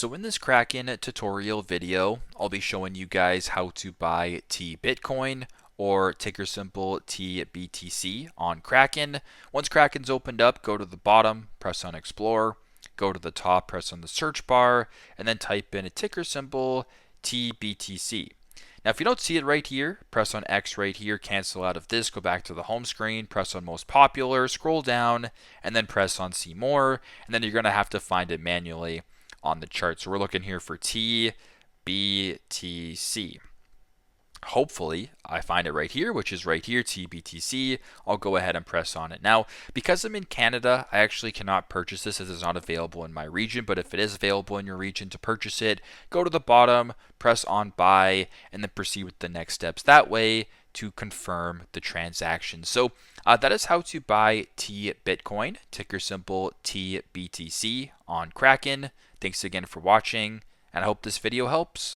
So in this Kraken tutorial video, I'll be showing you guys how to buy tBitcoin or ticker symbol tBTC on Kraken. Once Kraken's opened up, go to the bottom, press on Explore, go to the top, press on the search bar, and then type in a ticker symbol tBTC. Now, if you don't see it right here, press on X right here, cancel out of this, go back to the home screen, press on most popular, scroll down, and then press on see more, and then you're going to have to find it manually on the chart. So we're looking here for tBTC. Hopefully I find it right here, which is right here, tBTC. I'll go ahead and press on it. Now, because I'm in Canada, I actually cannot purchase this as it's not available in my region, but if it is available in your region to purchase it, go to the bottom, press on buy, and then proceed with the next steps that way to confirm the transaction. So that is how to buy tBitcoin, ticker symbol tBTC on Kraken. Thanks again for watching, and I hope this video helps.